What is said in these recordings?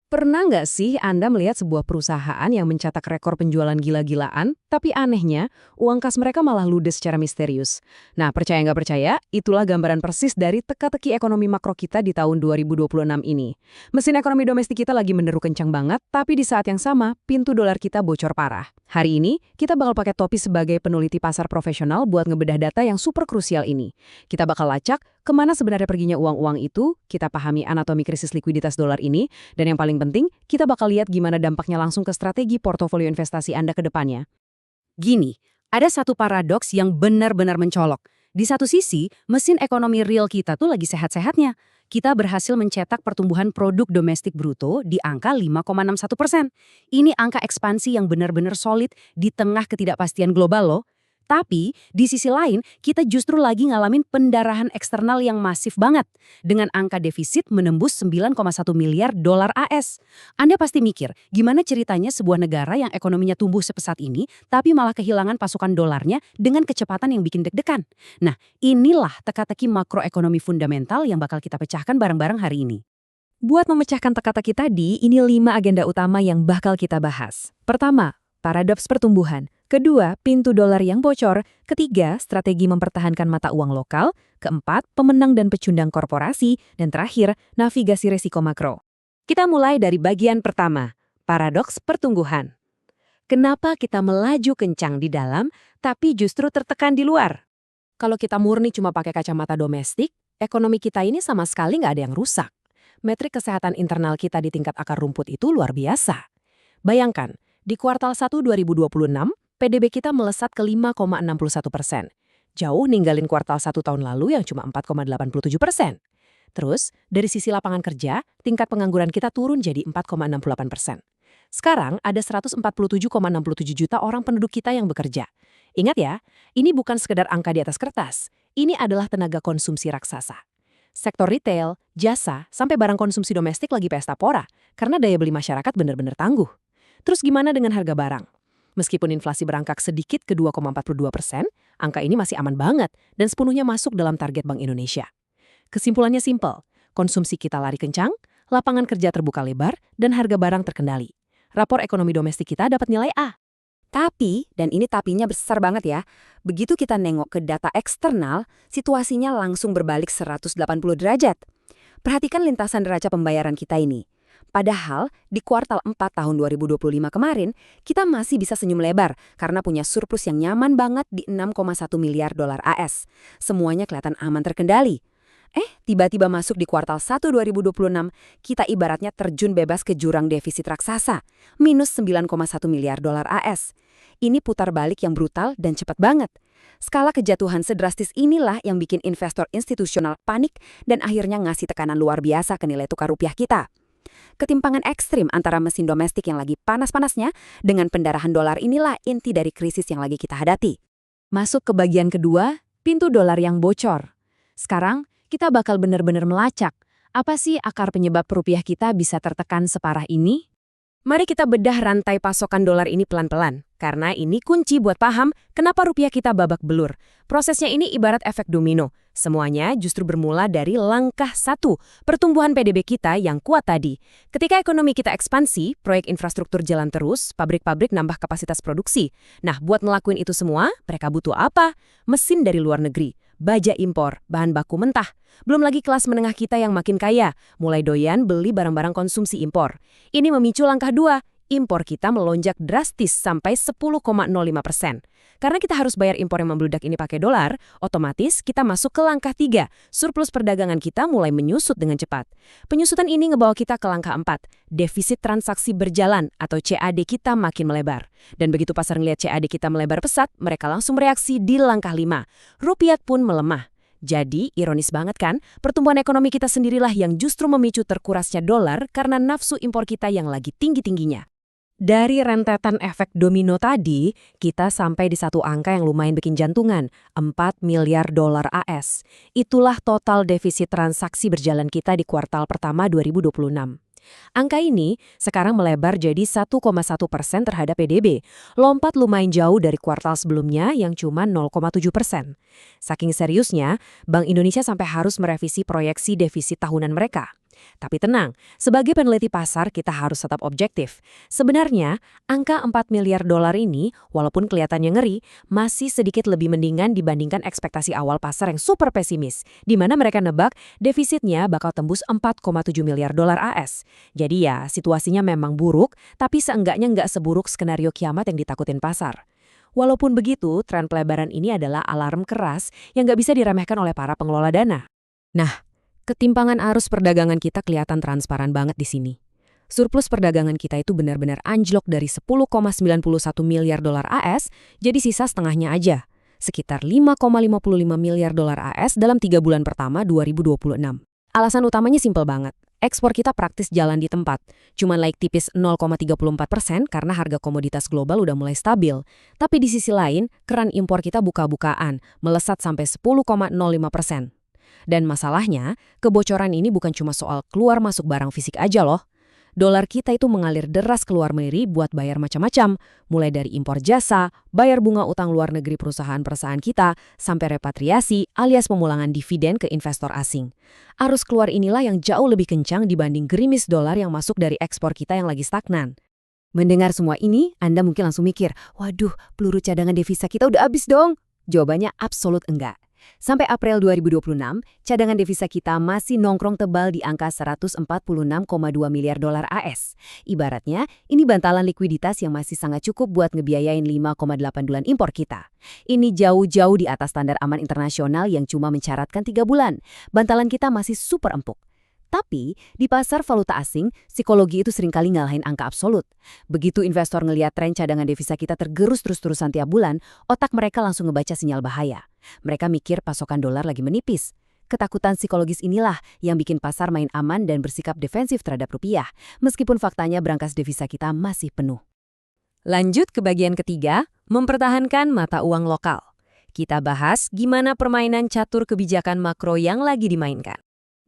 Pernah nggak sih Anda melihat sebuah perusahaan yang mencetak rekor penjualan gila-gilaan, tapi anehnya, uang kas mereka malah ludes secara misterius? Nah, percaya nggak percaya, itulah gambaran persis dari teka-teki ekonomi makro kita di tahun 2026 ini. Mesin ekonomi domestik kita lagi meneru kencang banget, tapi di saat yang sama, pintu dolar kita bocor parah. Hari ini, kita bakal pakai topi sebagai peneliti pasar profesional buat ngebedah data yang super krusial ini. Kita bakal lacak kemana sebenarnya perginya uang-uang itu, kita pahami anatomi krisis likuiditas dolar ini, dan yang paling penting, kita bakal lihat gimana dampaknya langsung ke strategi portofolio investasi Anda ke depannya. Gini, ada satu paradoks yang benar-benar mencolok. Di satu sisi, mesin ekonomi real kita tuh lagi sehat-sehatnya. Kita berhasil mencetak pertumbuhan produk domestik bruto di angka 5,61%. Ini angka ekspansi yang benar-benar solid di tengah ketidakpastian global loh. Tapi, di sisi lain, kita justru lagi ngalamin pendarahan eksternal yang masif banget. Dengan angka defisit menembus 9,1 miliar dolar AS. Anda pasti mikir, gimana ceritanya sebuah negara yang ekonominya tumbuh sepesat ini, tapi malah kehilangan pasukan dolarnya dengan kecepatan yang bikin deg-degan. Nah, inilah teka-teki makroekonomi fundamental yang bakal kita pecahkan bareng-bareng hari ini. Buat memecahkan teka-teki tadi, ini 5 agenda utama yang bakal kita bahas. Pertama, paradoks pertumbuhan. Kedua, pintu dolar yang bocor. Ketiga, strategi mempertahankan mata uang lokal. Keempat, pemenang dan pecundang korporasi. Dan terakhir, navigasi resiko makro. Kita mulai dari bagian pertama, paradoks pertumbuhan. Kenapa kita melaju kencang di dalam, tapi justru tertekan di luar? Kalau kita murni cuma pakai kacamata domestik, ekonomi kita ini sama sekali nggak ada yang rusak. Metrik kesehatan internal kita di tingkat akar rumput itu luar biasa. Bayangkan, di kuartal 1 2026, PDB kita melesat ke 5,61%. Jauh ninggalin kuartal 1 tahun lalu yang cuma 4,87%. Terus, dari sisi lapangan kerja, tingkat pengangguran kita turun jadi 4,68%. Sekarang ada 147,67 juta orang penduduk kita yang bekerja. Ingat ya, ini bukan sekedar angka di atas kertas. Ini adalah tenaga konsumsi raksasa. Sektor retail, jasa, sampai barang konsumsi domestik lagi pesta pora, karena daya beli masyarakat benar-benar tangguh. Terus gimana dengan harga barang? Meskipun inflasi berangkat sedikit ke 2,42%, angka ini masih aman banget dan sepenuhnya masuk dalam target Bank Indonesia. Kesimpulannya simpel, konsumsi kita lari kencang, lapangan kerja terbuka lebar, dan harga barang terkendali. Rapor ekonomi domestik kita dapat nilai A. Tapi, dan ini tapinya besar banget ya, begitu kita nengok ke data eksternal, situasinya langsung berbalik 180 derajat. Perhatikan lintasan neraca pembayaran kita ini. Padahal, di kuartal 4 tahun 2025 kemarin, kita masih bisa senyum lebar karena punya surplus yang nyaman banget di 6,1 miliar dolar AS. Semuanya kelihatan aman terkendali. Tiba-tiba masuk di kuartal 1 2026, kita ibaratnya terjun bebas ke jurang defisit raksasa, minus 9,1 miliar dolar AS. Ini putar balik yang brutal dan cepat banget. Skala kejatuhan sedrastis inilah yang bikin investor institusional panik dan akhirnya ngasih tekanan luar biasa ke nilai tukar rupiah kita. Ketimpangan ekstrim antara mesin domestik yang lagi panas-panasnya dengan pendarahan dolar inilah inti dari krisis yang lagi kita hadapi. Masuk ke bagian kedua, pintu dolar yang bocor. Sekarang, kita bakal benar-benar melacak. Apa sih akar penyebab rupiah kita bisa tertekan separah ini? Mari kita bedah rantai pasokan dolar ini pelan-pelan, karena ini kunci buat paham kenapa rupiah kita babak belur. Prosesnya ini ibarat efek domino. Semuanya justru bermula dari langkah 1, pertumbuhan PDB kita yang kuat tadi. Ketika ekonomi kita ekspansi, proyek infrastruktur jalan terus, pabrik-pabrik nambah kapasitas produksi. Nah, buat ngelakuin itu semua, mereka butuh apa? Mesin dari luar negeri, baja impor, bahan baku mentah. Belum lagi kelas menengah kita yang makin kaya, mulai doyan beli barang-barang konsumsi impor. Ini memicu langkah 2, impor kita melonjak drastis sampai 10,05%. Karena kita harus bayar impor yang membludak ini pakai dolar, otomatis kita masuk ke langkah 3, surplus perdagangan kita mulai menyusut dengan cepat. Penyusutan ini ngebawa kita ke langkah 4, defisit transaksi berjalan atau CAD kita makin melebar. Dan begitu pasar ngeliat CAD kita melebar pesat, mereka langsung bereaksi di langkah 5, rupiah pun melemah. Jadi, ironis banget kan, pertumbuhan ekonomi kita sendirilah yang justru memicu terkurasnya dolar karena nafsu impor kita yang lagi tinggi-tingginya. Dari rentetan efek domino tadi, kita sampai di satu angka yang lumayan bikin jantungan, 4 miliar dolar AS. Itulah total defisit transaksi berjalan kita di kuartal pertama 2026. Angka ini sekarang melebar jadi 1,1% terhadap PDB, lompat lumayan jauh dari kuartal sebelumnya yang cuma 0,7%. Saking seriusnya, Bank Indonesia sampai harus merevisi proyeksi defisit tahunan mereka. Tapi tenang, sebagai peneliti pasar kita harus tetap objektif. Sebenarnya, angka 4 miliar dolar ini, walaupun kelihatannya ngeri, masih sedikit lebih mendingan dibandingkan ekspektasi awal pasar yang super pesimis, di mana mereka nebak defisitnya bakal tembus 4,7 miliar dolar AS. Jadi ya, situasinya memang buruk, tapi seenggaknya nggak seburuk skenario kiamat yang ditakutin pasar. Walaupun begitu, tren pelebaran ini adalah alarm keras yang nggak bisa diremehkan oleh para pengelola dana. Nah, ketimpangan arus perdagangan kita kelihatan transparan banget di sini. Surplus perdagangan kita itu benar-benar anjlok dari 10,91 miliar dolar AS jadi sisa setengahnya aja, sekitar 5,55 miliar dolar AS dalam 3 bulan pertama 2026. Alasan utamanya simpel banget. Ekspor kita praktis jalan di tempat, cuma naik tipis 0,34% karena harga komoditas global udah mulai stabil. Tapi di sisi lain, keran impor kita buka-bukaan, melesat sampai 10,05%. Dan masalahnya, kebocoran ini bukan cuma soal keluar masuk barang fisik aja loh. Dolar kita itu mengalir deras keluar negeri buat bayar macam-macam, mulai dari impor jasa, bayar bunga utang luar negeri perusahaan-perusahaan kita, sampai repatriasi alias pemulangan dividen ke investor asing. Arus keluar inilah yang jauh lebih kencang dibanding gerimis dolar yang masuk dari ekspor kita yang lagi stagnan. Mendengar semua ini, Anda mungkin langsung mikir, waduh, peluru cadangan devisa kita udah habis dong. Jawabannya absolut enggak. Sampai April 2026, cadangan devisa kita masih nongkrong tebal di angka 146,2 miliar dolar AS. Ibaratnya, ini bantalan likuiditas yang masih sangat cukup buat ngebiayain 5,8 bulan impor kita. Ini jauh-jauh di atas standar aman internasional yang cuma mencaratkan 3 bulan. Bantalan kita masih super empuk. Tapi, di pasar valuta asing, psikologi itu seringkali ngalahin angka absolut. Begitu investor ngelihat tren cadangan devisa kita tergerus terus-terusan tiap bulan, otak mereka langsung ngebaca sinyal bahaya. Mereka mikir pasokan dolar lagi menipis. Ketakutan psikologis inilah yang bikin pasar main aman dan bersikap defensif terhadap rupiah, meskipun faktanya brankas devisa kita masih penuh. Lanjut ke bagian ketiga, mempertahankan mata uang lokal. Kita bahas gimana permainan catur kebijakan makro yang lagi dimainkan.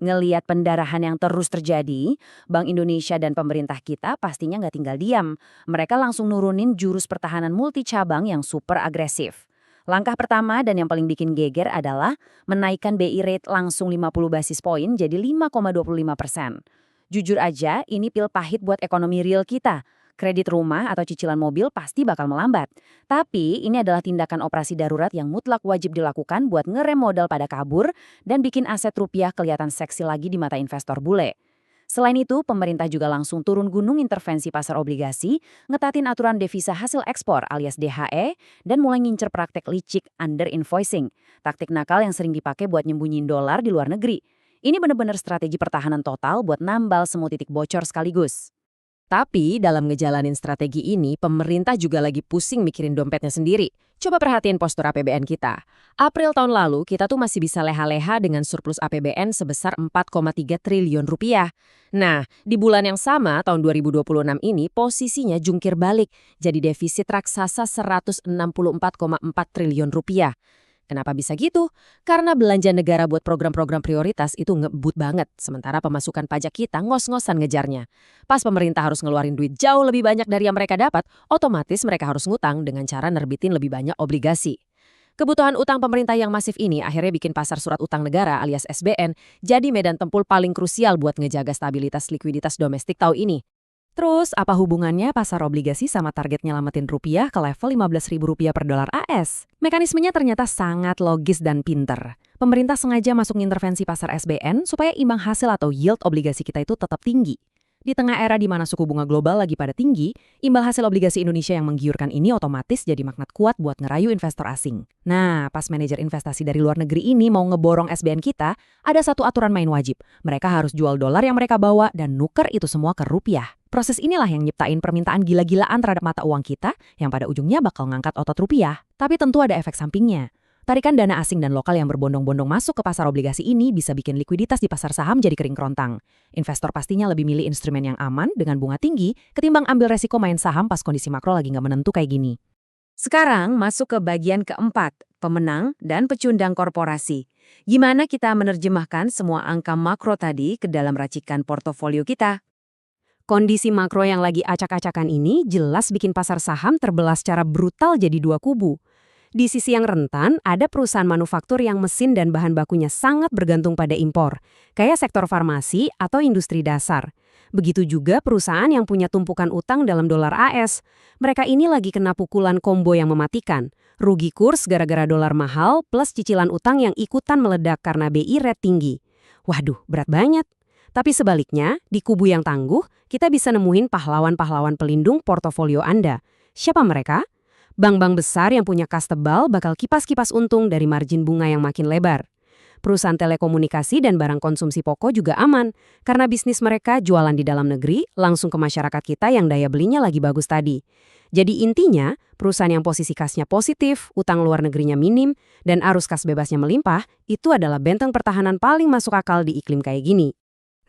Ngeliat pendarahan yang terus terjadi, Bank Indonesia dan pemerintah kita pastinya nggak tinggal diam. Mereka langsung nurunin jurus pertahanan multi cabang yang super agresif. Langkah pertama dan yang paling bikin geger adalah menaikkan BI rate langsung 50 basis poin jadi 5,25%. Jujur aja, ini pil pahit buat ekonomi real kita. Kredit rumah atau cicilan mobil pasti bakal melambat. Tapi ini adalah tindakan operasi darurat yang mutlak wajib dilakukan buat ngerem modal pada kabur dan bikin aset rupiah kelihatan seksi lagi di mata investor bule. Selain itu, pemerintah juga langsung turun gunung intervensi pasar obligasi, ngetatin aturan devisa hasil ekspor alias DHE, dan mulai ngincer praktek licik under invoicing, taktik nakal yang sering dipakai buat nyembunyiin dolar di luar negeri. Ini benar-benar strategi pertahanan total buat nambal semua titik bocor sekaligus. Tapi dalam ngejalanin strategi ini, pemerintah juga lagi pusing mikirin dompetnya sendiri. Coba perhatiin postur APBN kita. April tahun lalu, kita tuh masih bisa leha-leha dengan surplus APBN sebesar 4,3 triliun rupiah. Nah, di bulan yang sama, tahun 2026 ini, posisinya jungkir balik, jadi defisit raksasa 164,4 triliun rupiah. Kenapa bisa gitu? Karena belanja negara buat program-program prioritas itu ngebut banget, sementara pemasukan pajak kita ngos-ngosan ngejarnya. Pas pemerintah harus ngeluarin duit jauh lebih banyak dari yang mereka dapat, otomatis mereka harus ngutang dengan cara nerbitin lebih banyak obligasi. Kebutuhan utang pemerintah yang masif ini akhirnya bikin pasar surat utang negara alias SBN jadi medan tempur paling krusial buat ngejaga stabilitas likuiditas domestik tahun ini. Terus, apa hubungannya pasar obligasi sama target nyelamatin rupiah ke level Rp15.000 per dolar AS? Mekanismenya ternyata sangat logis dan pinter. Pemerintah sengaja masuk intervensi pasar SBN supaya imbang hasil atau yield obligasi kita itu tetap tinggi. Di tengah era di mana suku bunga global lagi pada tinggi, imbal hasil obligasi Indonesia yang menggiurkan ini otomatis jadi magnet kuat buat ngerayu investor asing. Nah, pas manajer investasi dari luar negeri ini mau ngeborong SBN kita, ada satu aturan main wajib. Mereka harus jual dolar yang mereka bawa dan nuker itu semua ke rupiah. Proses inilah yang nyiptain permintaan gila-gilaan terhadap mata uang kita yang pada ujungnya bakal ngangkat otot rupiah. Tapi tentu ada efek sampingnya. Tarikan dana asing dan lokal yang berbondong-bondong masuk ke pasar obligasi ini bisa bikin likuiditas di pasar saham jadi kering kerontang. Investor pastinya lebih milih instrumen yang aman dengan bunga tinggi ketimbang ambil resiko main saham pas kondisi makro lagi nggak menentu kayak gini. Sekarang masuk ke bagian keempat, pemenang dan pecundang korporasi. Gimana kita menerjemahkan semua angka makro tadi ke dalam racikan portofolio kita? Kondisi makro yang lagi acak-acakan ini jelas bikin pasar saham terbelah secara brutal jadi dua kubu. Di sisi yang rentan, ada perusahaan manufaktur yang mesin dan bahan bakunya sangat bergantung pada impor, kayak sektor farmasi atau industri dasar. Begitu juga perusahaan yang punya tumpukan utang dalam dolar AS. Mereka ini lagi kena pukulan combo yang mematikan. Rugi kurs gara-gara dolar mahal plus cicilan utang yang ikutan meledak karena BI rate tinggi. Waduh, berat banget. Tapi sebaliknya, di kubu yang tangguh, kita bisa nemuin pahlawan-pahlawan pelindung portofolio Anda. Siapa mereka? Bank-bank besar yang punya kas tebal bakal kipas-kipas untung dari margin bunga yang makin lebar. Perusahaan telekomunikasi dan barang konsumsi pokok juga aman, karena bisnis mereka jualan di dalam negeri langsung ke masyarakat kita yang daya belinya lagi bagus tadi. Jadi intinya, perusahaan yang posisi kasnya positif, utang luar negerinya minim, dan arus kas bebasnya melimpah, itu adalah benteng pertahanan paling masuk akal di iklim kayak gini.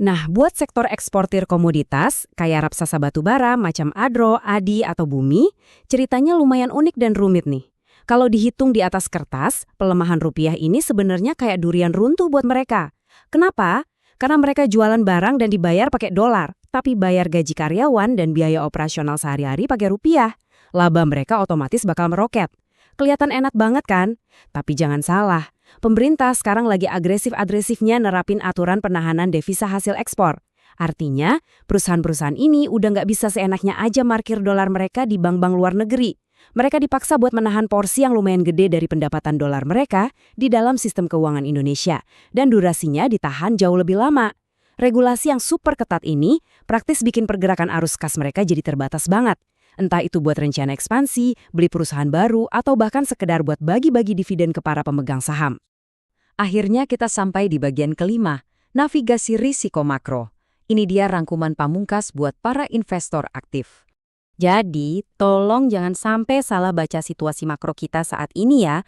Nah, buat sektor eksportir komoditas, kayak raksasa batubara macam Adro, Adi, atau Bumi, ceritanya lumayan unik dan rumit nih. Kalau dihitung di atas kertas, pelemahan rupiah ini sebenarnya kayak durian runtuh buat mereka. Kenapa? Karena mereka jualan barang dan dibayar pakai dolar, tapi bayar gaji karyawan dan biaya operasional sehari-hari pakai rupiah. Laba mereka otomatis bakal meroket. Kelihatan enak banget kan? Tapi jangan salah. Pemerintah sekarang lagi agresif-agresifnya nerapin aturan penahanan devisa hasil ekspor. Artinya, perusahaan-perusahaan ini udah nggak bisa seenaknya aja markir dolar mereka di bank-bank luar negeri. Mereka dipaksa buat menahan porsi yang lumayan gede dari pendapatan dolar mereka di dalam sistem keuangan Indonesia. Dan durasinya ditahan jauh lebih lama. Regulasi yang super ketat ini praktis bikin pergerakan arus kas mereka jadi terbatas banget. Entah itu buat rencana ekspansi, beli perusahaan baru, atau bahkan sekedar buat bagi-bagi dividen ke para pemegang saham. Akhirnya kita sampai di bagian kelima, navigasi risiko makro. Ini dia rangkuman pamungkas buat para investor aktif. Jadi, tolong jangan sampai salah baca situasi makro kita saat ini ya.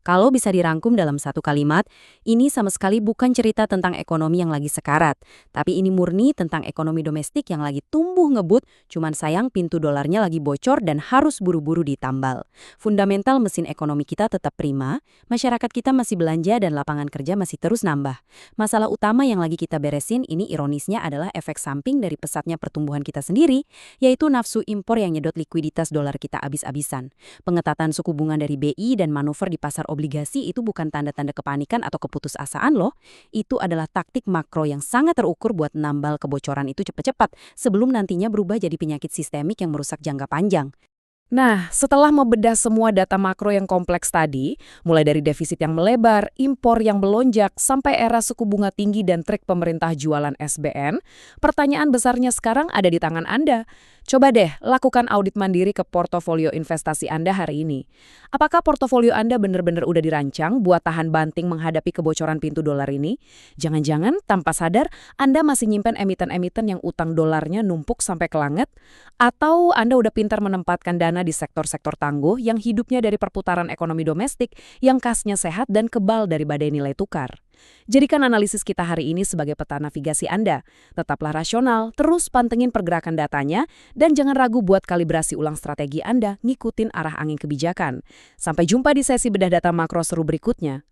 Kalau bisa dirangkum dalam satu kalimat, ini sama sekali bukan cerita tentang ekonomi yang lagi sekarat. Tapi ini murni tentang ekonomi domestik yang lagi tumbuh ngebut, cuman sayang pintu dolarnya lagi bocor dan harus buru-buru ditambal. Fundamental mesin ekonomi kita tetap prima, masyarakat kita masih belanja dan lapangan kerja masih terus nambah. Masalah utama yang lagi kita beresin ini ironisnya adalah efek samping dari pesatnya pertumbuhan kita sendiri, yaitu nafsu impor yang nyedot likuiditas dolar kita abis-abisan. Pengetatan suku bunga dari BI dan manuver di pasar obligasi itu bukan tanda-tanda kepanikan atau keputusasaan loh. Itu adalah taktik makro yang sangat terukur buat nambal kebocoran itu cepat-cepat sebelum nantinya berubah jadi penyakit sistemik yang merusak jangka panjang. Nah, setelah membedah semua data makro yang kompleks tadi, mulai dari defisit yang melebar, impor yang melonjak, sampai era suku bunga tinggi dan trik pemerintah jualan SBN, pertanyaan besarnya sekarang ada di tangan Anda. Coba deh, lakukan audit mandiri ke portofolio investasi Anda hari ini. Apakah portofolio Anda benar-benar udah dirancang buat tahan banting menghadapi kebocoran pintu dolar ini? Jangan-jangan, tanpa sadar, Anda masih nyimpen emiten-emiten yang utang dolarnya numpuk sampai ke langit? Atau Anda udah pintar menempatkan dana di sektor-sektor tangguh yang hidupnya dari perputaran ekonomi domestik, yang kasnya sehat dan kebal dari badai nilai tukar? Jadikan analisis kita hari ini sebagai peta navigasi Anda. Tetaplah rasional, terus pantengin pergerakan datanya, dan jangan ragu buat kalibrasi ulang strategi Anda ngikutin arah angin kebijakan. Sampai jumpa di sesi bedah data makro seru berikutnya.